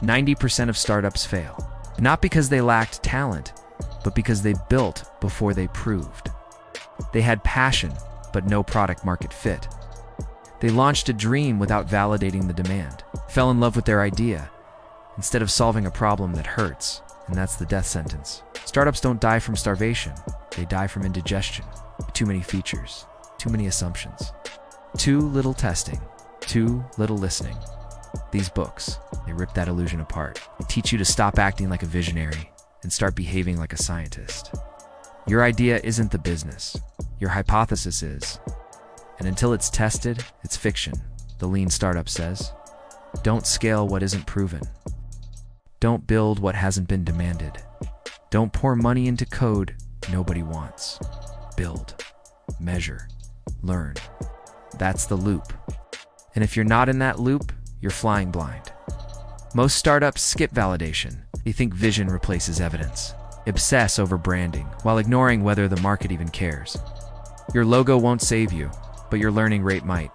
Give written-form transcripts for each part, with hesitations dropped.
90% of startups fail, not because they lacked talent, but because they built before they proved. They had passion, but no product market fit. They launched a dream without validating the demand, fell in love with their idea, instead of solving a problem that hurts, and that's the death sentence. Startups don't die from starvation, they die from indigestion. Too many features, too many assumptions, too little testing, too little listening. These books, they rip that illusion apart. They teach you to stop acting like a visionary and start behaving like a scientist. Your idea isn't the business, your hypothesis is. And until it's tested, it's fiction, the lean startup says. Don't scale what isn't proven. Don't build what hasn't been demanded. Don't pour money into code nobody wants. Build, measure, learn. That's the loop. And if you're not in that loop, you're flying blind. Most startups skip validation. They think vision replaces evidence, obsess over branding, while ignoring whether the market even cares. Your logo won't save you, but your learning rate might.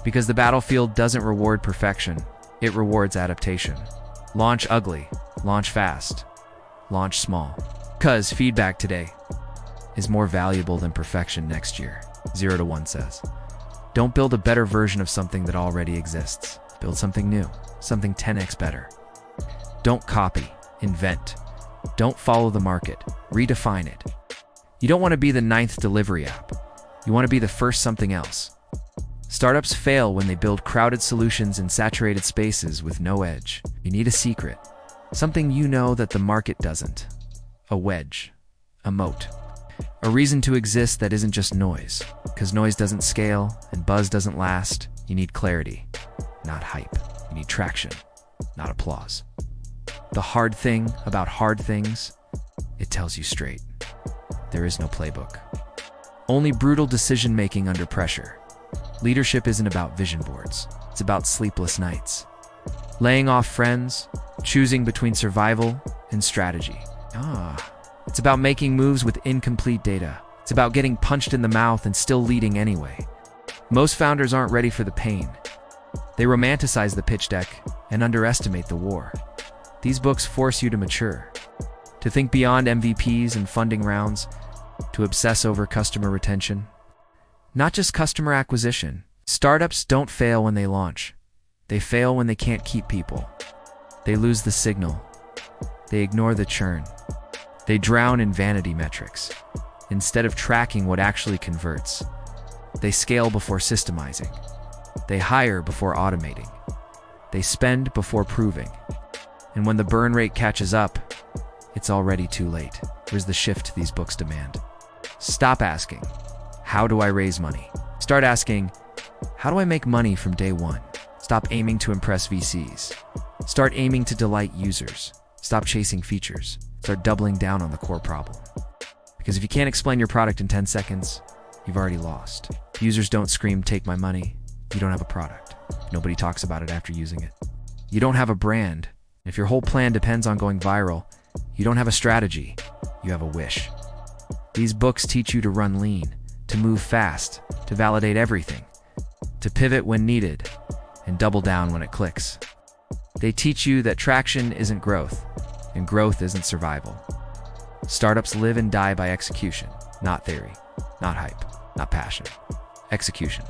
Because the battlefield doesn't reward perfection, it rewards adaptation. Launch ugly, launch fast, launch small. Because feedback today is more valuable than perfection next year, 0 to 1 says. Don't build a better version of something that already exists. Build something new, something 10x better. Don't copy, invent. Don't follow the market, redefine it. You don't want to be the 9th delivery app. You want to be the first something else. Startups fail when they build crowded solutions in saturated spaces with no edge. You need a secret, something you know that the market doesn't. A wedge, a moat. A reason to exist that isn't just noise. Because noise doesn't scale and buzz doesn't last. You need clarity, not hype. You need traction, not applause. The hard thing about hard things, it tells you straight. There is no playbook. Only brutal decision-making under pressure. Leadership isn't about vision boards. It's about sleepless nights. Laying off friends, choosing between survival and strategy. It's about making moves with incomplete data. It's about getting punched in the mouth and still leading anyway. Most founders aren't ready for the pain. They romanticize the pitch deck and underestimate the war. These books force you to mature, to think beyond MVPs and funding rounds, to obsess over customer retention. Not just customer acquisition. Startups don't fail when they launch. They fail when they can't keep people. They lose the signal. They ignore the churn. They drown in vanity metrics. Instead of tracking what actually converts, they scale before systemizing. They hire before automating. They spend before proving. And when the burn rate catches up, it's already too late. Here's the shift these books demand. Stop asking, how do I raise money? Start asking, how do I make money from day one? Stop aiming to impress VCs. Start aiming to delight users. Stop chasing features. Start doubling down on the core problem. Because if you can't explain your product in 10 seconds, you've already lost. If users don't scream, take my money, you don't have a product. Nobody talks about it after using it. You don't have a brand. If your whole plan depends on going viral, you don't have a strategy, you have a wish. These books teach you to run lean, to move fast, to validate everything, to pivot when needed, and double down when it clicks. They teach you that traction isn't growth, and growth isn't survival. Startups live and die by execution, not theory, not hype, not passion. Execution.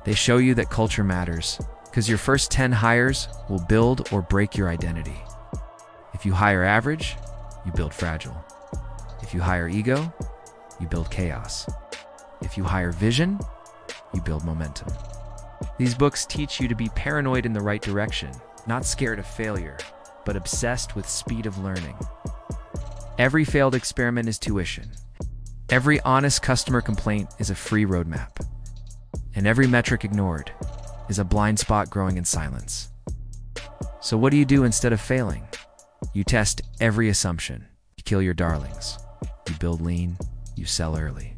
They show you that culture matters, because your first 10 hires will build or break your identity. If you hire average, you build fragile. If you hire ego, you build chaos. If you hire vision, you build momentum. These books teach you to be paranoid in the right direction, not scared of failure, but obsessed with speed of learning. Every failed experiment is tuition. Every honest customer complaint is a free roadmap. And every metric ignored is a blind spot growing in silence. So what do you do instead of failing? You test every assumption. You kill your darlings. You build lean. You sell early.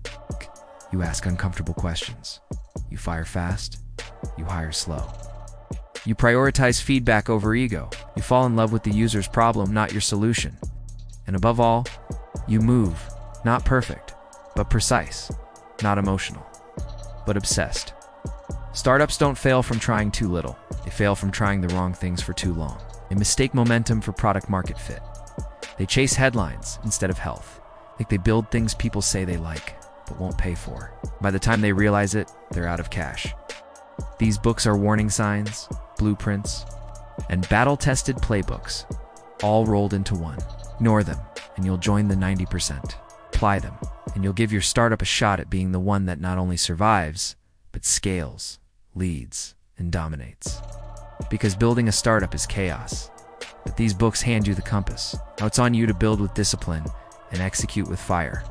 You ask uncomfortable questions. You fire fast. You hire slow. You prioritize feedback over ego. You fall in love with the user's problem, not your solution. And above all, you move, not perfect, but precise, not emotional, but obsessed. Startups don't fail from trying too little. They fail from trying the wrong things for too long. They mistake momentum for product market fit. They chase headlines instead of health. Like they build things people say they like, but won't pay for. By the time they realize it, they're out of cash. These books are warning signs, blueprints, and battle-tested playbooks, all rolled into one. Ignore them, and you'll join the 90%. Apply them, and you'll give your startup a shot at being the one that not only survives, but scales, leads, and dominates. Because building a startup is chaos, but these books hand you the compass. Now it's on you to build with discipline and execute with fire.